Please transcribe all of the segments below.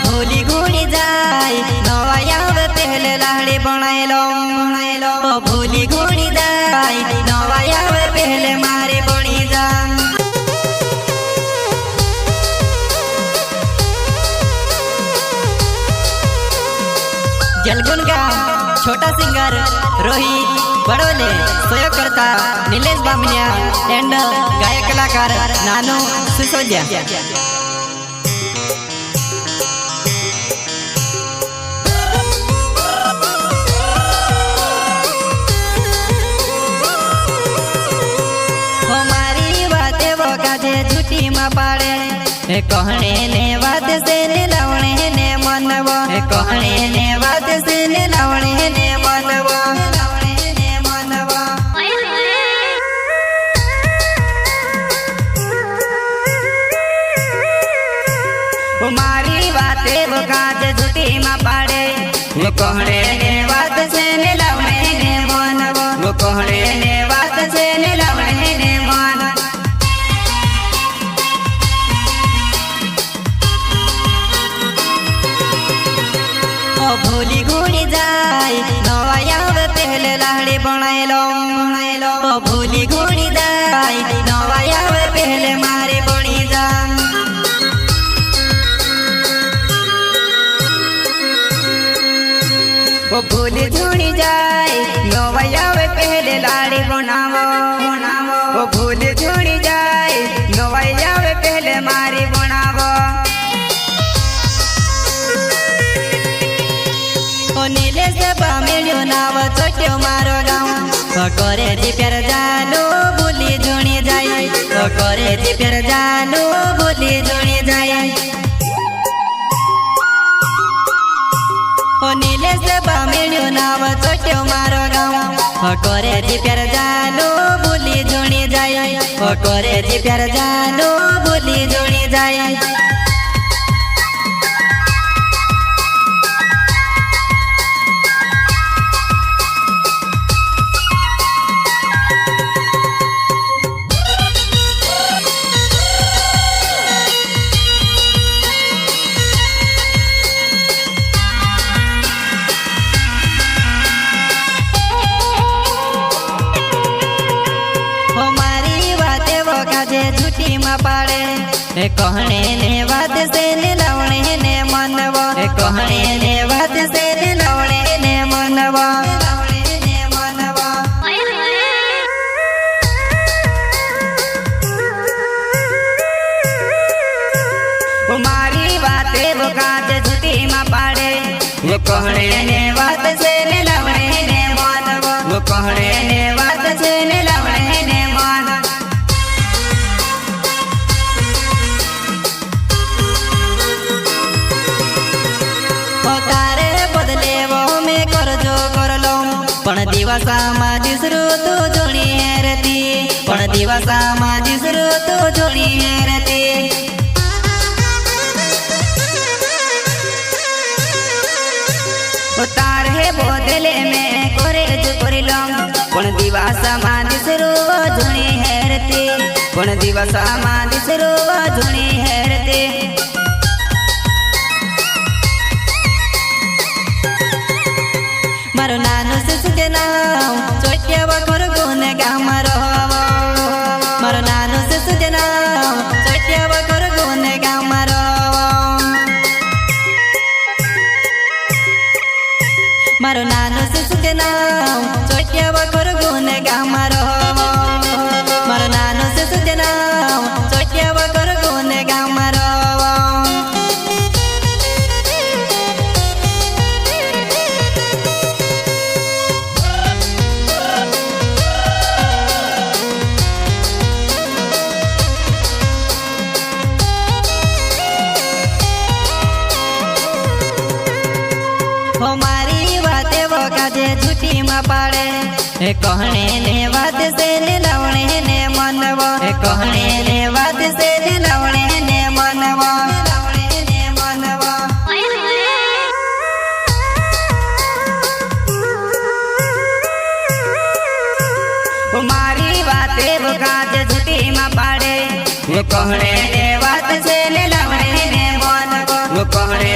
भूली घूली जाए नवाया पहले लाड़ी बनाएलो भूली घूली जाए नवाया पहले मारे बनी जा जलगुन का छोटा सिंगर रोहित बड़ोले सहयोग करता नीलेश बामनिया एंड गायक कलाकार नानू सिसोदिया। हमारी बातें वो काजे झूठी में पाड़े कहने ने बात से लावणे ने मनवा कहने ने बात से लावणे ने मनवा हमारी बातें वो काज झूठी में पाड़े वो कहने ने बात से लावणे ने मनवा वो कहने ने बात से लावणे ने मनवा भूली घूली जाए नवाया पहले लाड़ी बनाएलो भूली घूली जाए नवाया पहले मारे बनी जा भूली घूली जाए नवाया पहले लाड़ी बनावो भूली घूली जाए नवाया पहले मारे बनावो नीलेश बामेलियो नाव छोट्यो मारो गाँव करे जी प्यार जानो भूली जुणी जाए करे जी प्यार जानो भूली जुणी जाए नीलेश बामेलियो नाव छोट्यो मारो गाँव करे जी प्यार जानो भूली जुणी जाए करे जी प्यार जानो भूली जुणी जाए। झूठी में पाड़े कहने ने बात से लावणे ने मनवा कहने ने बात से लावणे ने मनवा हमारी बातें वो काज झूठी में पाड़े वो कहने ने बात से लावणे ने मनवा वो कहने ने बात से लावणे ने मनवा पण दिवसा दिसरो तो जोड़ी हेरती पण दिवसा दिसरो तो जोड़ी हेरती तारे बोतले में कोरेज कोरिलम पण दिवसा दिसरो जोड़ी हेरती पण दिवसा दिसरो जोड़ी हेरती मारो नानो से नाम छोटिया बखर गुने गाम रहो मारो नानो से नाम छोटिया बखर गुने गाम रहो मारो नानो से नाम छोटिया बखर गुने गाम रहो मारो नानो से नाम छोटिया बखर गुने गाम रहो। हमारी बातें वो काजे झूठी में पाड़े कहने ने बात से लावणे ने मनवा कहने ने बात से लावणे ने मनवा हमारी बातें वो काजे झूठी में पाड़े कहने ने बात से लावणे ने मनवा कहने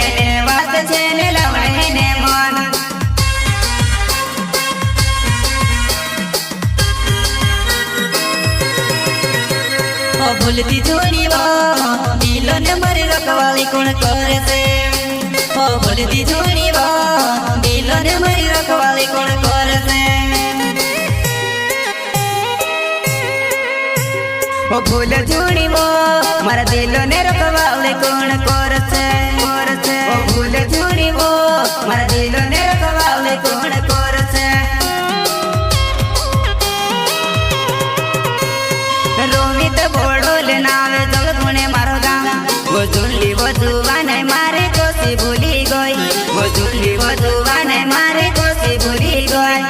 ભૂલતી છોડી વો દિલો ને મારી રખવાળી કોણ કરે છે ઓ ભૂલતી છોડી વો દિલો ને મારી રખવાળી કોણ કરે છે ઓ ભૂલ છોડી વો મારા દિલો ને રખવાળી કોણ કરે છે ઓ ભૂલ છોડી વો મારા દિલો ને રખવાળી કોણ કરે છે રોહિત બોડોલ નાવે જગગુણે મારો ગામ વો ઝુલ્લી વધુવાને મારે કોસી ભૂલી ગઈ વો ઝુલ્લી વધુવાને મારે કોસી ભૂલી ગઈ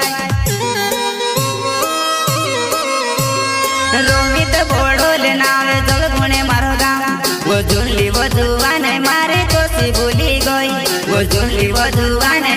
રોહિત બોડોલ નાવે જગગુણે મારો ગામ વો ઝુલ્લી વધુવાને મારે કોસી ભૂલી ગઈ વો ઝુલ્લી વધુવાને